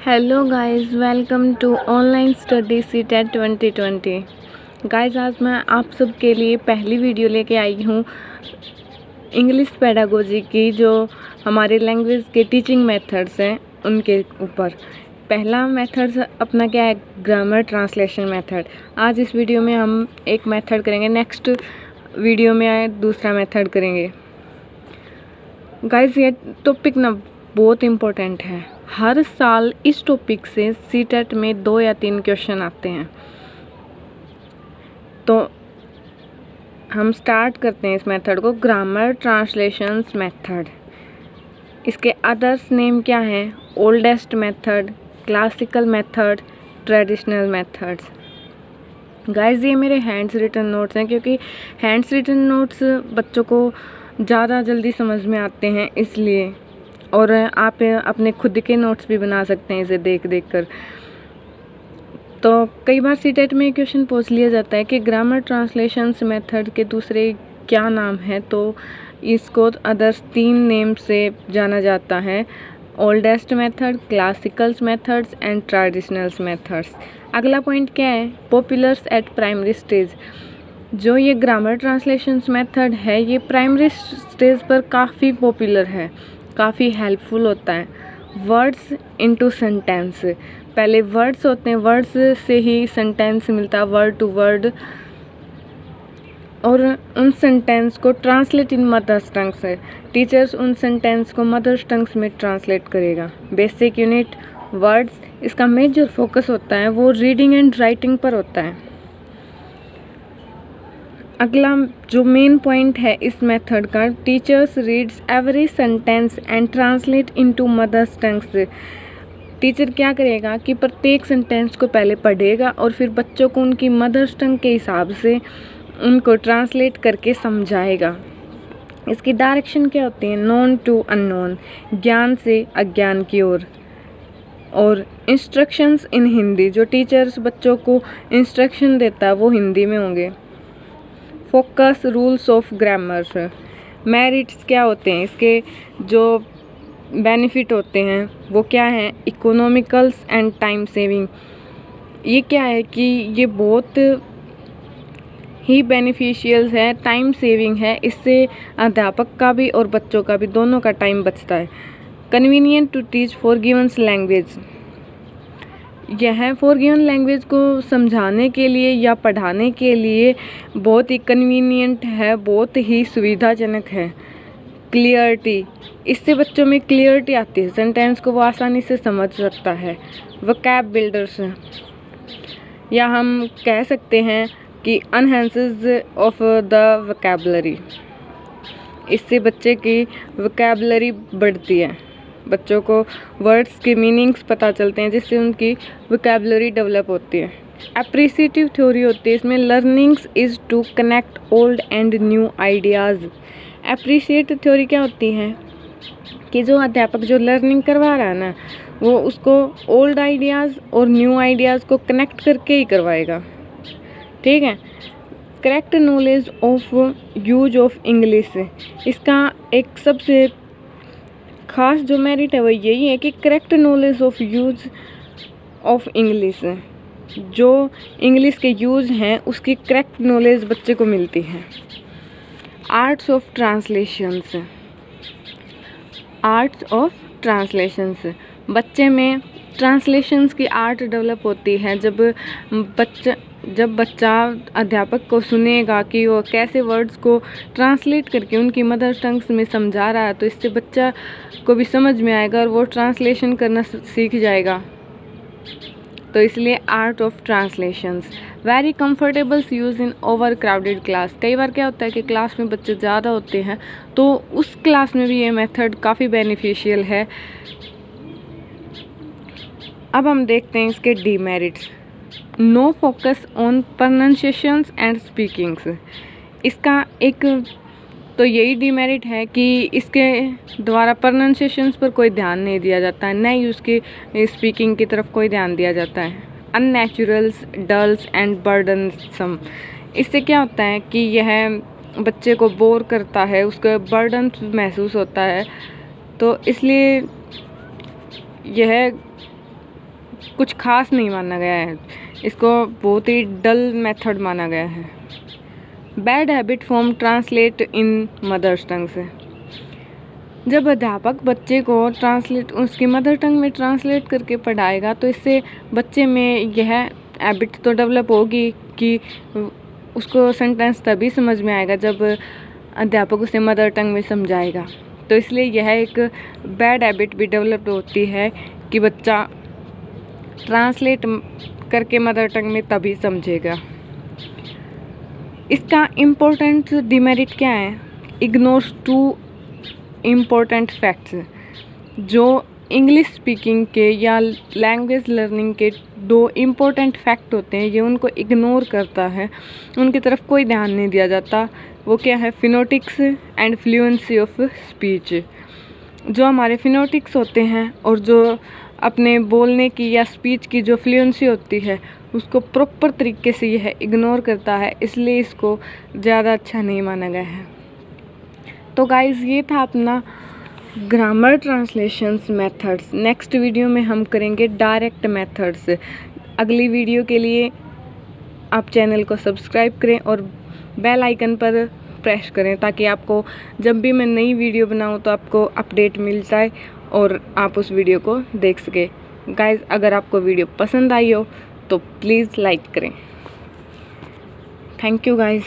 Hello guys, welcome to online study CTET 2020। Guys, आज मैं आप सब के लिए पहली वीडियो लेके आई हूँ इंग्लिश पेडागोजी की, जो हमारे लैंग्वेज के टीचिंग मेथड्स हैं उनके ऊपर। पहला मेथड अपना क्या है, ग्रामर ट्रांसलेशन मेथड। आज इस वीडियो में हम एक मेथड करेंगे, नेक्स्ट वीडियो में दूसरा मेथड करेंगे। गाइस, ये टॉपिक ना बहुत इम्पोर्टेंट है। हर साल इस टॉपिक से सीटेट में 2 या 3 क्वेश्चन आते हैं। तो हम स्टार्ट करते हैं इस मेथड को, ग्रामर ट्रांसलेशंस मेथड। इसके अदर्स नेम क्या हैं? Oldest method, classical method, traditional methods. Guys, ये मेरे हैंड्स रिटन नोट्स हैं, क्योंकि हैंड्स रिटन नोट्स बच्चों को ज़्यादा जल्दी समझ में आते हैं इसलिए। और आप अपने खुद के नोट्स भी बना सकते हैं इसे देख देख कर। तो कई बार सीटेट में क्वेश्चन पूछ लिया जाता है कि ग्रामर ट्रांसलेशंस मेथड के दूसरे क्या नाम है। तो इसको अदर्स 3 नेम से जाना जाता है: oldest method, classicals methods and traditionals methods. अगला पॉइंट क्या है? पॉपुलर्स एट प्राइमरी स्टेज। जो ये ग्रामर ट्रांसलेशंस मेथड है, ये प्राइमरी स्टेज पर काफ़ी पॉपुलर है, काफ़ी हेल्पफुल होता है। वर्ड्स इनटू सेंटेंस, पहले वर्ड्स होते हैं, वर्ड्स से ही सेंटेंस मिलता है, वर्ड टू वर्ड। और उन सेंटेंस को ट्रांसलेट इन मदर्स टंग से, टीचर्स उन सेंटेंस को मदर्स टंग्स में ट्रांसलेट करेगा। बेसिक यूनिट वर्ड्स, इसका मेजर फोकस होता है वो रीडिंग एंड राइटिंग पर होता है। अगला जो मेन पॉइंट है इस मेथड का, teachers reads every sentence and translate into mothers tongues. Teacher क्या करेगा कि प्रत्येक सेंटेंस को पहले पढ़ेगा और फिर बच्चों को उनकी मदर्स टंग के हिसाब से उनको ट्रांसलेट करके समझाएगा। इसकी डायरेक्शन क्या होती है? नोन टू अननोन, ज्ञान से अज्ञान की ओर। और इंस्ट्रक्शंस इन हिंदी, जो टीचर्स बच्चों को इंस्ट्रक्शन देता है वो हिंदी में होंगे। Focus rules of grammar. Merits क्या होते हैं इसके, जो बेनिफिट होते हैं वो क्या हैं? इकोनॉमिकल्स एंड टाइम सेविंग। ये क्या है कि ये बहुत ही बेनिफिशियल है, टाइम सेविंग है। इससे अध्यापक का भी और बच्चों का भी, दोनों का टाइम बचता है। Convenient to teach foreign language. यह फॉरगिवन लैंग्वेज को समझाने के लिए या पढ़ाने के लिए बहुत ही कन्वीनियंट है, बहुत ही सुविधाजनक है। क्लियरिटी, इससे बच्चों में क्लियरिटी आती है, सेंटेंस को वो आसानी से समझ सकता है। वोकैब बिल्डर्स, या हम कह सकते हैं कि एनहांसेस ऑफ द वोकैबुलरी। इससे बच्चे की वोकैबुलरी बढ़ती है, बच्चों को वर्ड्स के मीनिंग्स पता चलते हैं, जिससे उनकी वोकैबुलरी डेवलप होती है। एप्रिसिएटिव थ्योरी होती है इसमें, learnings is to connect old and new ideas. Appreciative theory क्या होती है कि जो अध्यापक जो लर्निंग करवा रहा है ना, वो उसको ओल्ड आइडियाज़ और न्यू आइडियाज़ को कनेक्ट करके ही करवाएगा। ठीक है। Correct knowledge of use of English, इसका एक सबसे खास जो मेरिट है वो यही है कि correct knowledge of use of English, जो इंग्लिश के यूज़ हैं उसकी करेक्ट नॉलेज बच्चे को मिलती है। Arts of translations, arts of translations, बच्चे में ट्रांसलेशंस की आर्ट डेवलप होती है। जब बच्चा अध्यापक को सुनेगा कि वो कैसे वर्ड्स को ट्रांसलेट करके उनकी मदर टंग्स में समझा रहा है, तो इससे बच्चा को भी समझ में आएगा और वो ट्रांसलेशन करना सीख जाएगा। तो इसलिए art of translations. Very comfortable use in over crowded class. कई बार क्या होता है कि क्लास में बच्चे ज़्यादा होते हैं, तो उस क्लास में भी ये मेथड काफ़ी बेनिफिशियल है। अब हम देखते हैं इसके demerits. No focus on pronunciations and speakings. इसका एक तो यही डीमेरिट है कि इसके द्वारा प्रोनाउंसिएशंस पर कोई ध्यान नहीं दिया जाता है, न ही उसकी स्पीकिंग की तरफ कोई ध्यान दिया जाता है। अननेचुरल्स, डल्स एंड बर्डनसम। इससे क्या होता है कि यह बच्चे को बोर करता है, उसको बर्डन महसूस होता है। तो इसलिए यह कुछ खास नहीं माना गया है, इसको बहुत ही डल मेथड माना गया है। Bad habit form translate in mother's tongue से। जब अध्यापक बच्चे को उसकी मदर टंग में ट्रांसलेट करके पढ़ाएगा तो इससे बच्चे में यह हैबिट तो डेवलप होगी कि उसको सेंटेंस तभी समझ में आएगा जब अध्यापक उसे मदर टंग में समझाएगा। तो इसलिए यह एक बैड हैबिट भी डेवलप होती है कि बच्चा ट्रांसलेट करके मदर टंग में तभी समझेगा। इसका इम्पोर्टेंट डिमेरिट क्या है? Ignores 2 important facts. जो इंग्लिश स्पीकिंग के या लैंग्वेज लर्निंग के 2 इम्पोर्टेंट फैक्ट होते हैं, ये उनको इग्नोर करता है, उनकी तरफ कोई ध्यान नहीं दिया जाता। वो क्या है? फिनोटिक्स एंड फ्लुएंसी ऑफ स्पीच। जो हमारे फिनोटिक्स होते हैं और जो अपने बोलने की या स्पीच की जो फ्लुएंसी होती है उसको प्रॉपर तरीके से यह इग्नोर करता है, इसलिए इसको ज़्यादा अच्छा नहीं माना गया है। तो गाइज़, ये था अपना grammar translations methods. Next video में हम करेंगे डायरेक्ट मेथड्स। अगली वीडियो के लिए आप चैनल को सब्सक्राइब करें और बेल आइकन पर प्रेस करें ताकि आपको जब भी मैं नई वीडियो बनाऊं तो आपको अपडेट मिल जाए और आप उस वीडियो को देख सकें। गाइज़, अगर आपको वीडियो पसंद आई हो तो प्लीज़ लाइक करें। Thank you guys.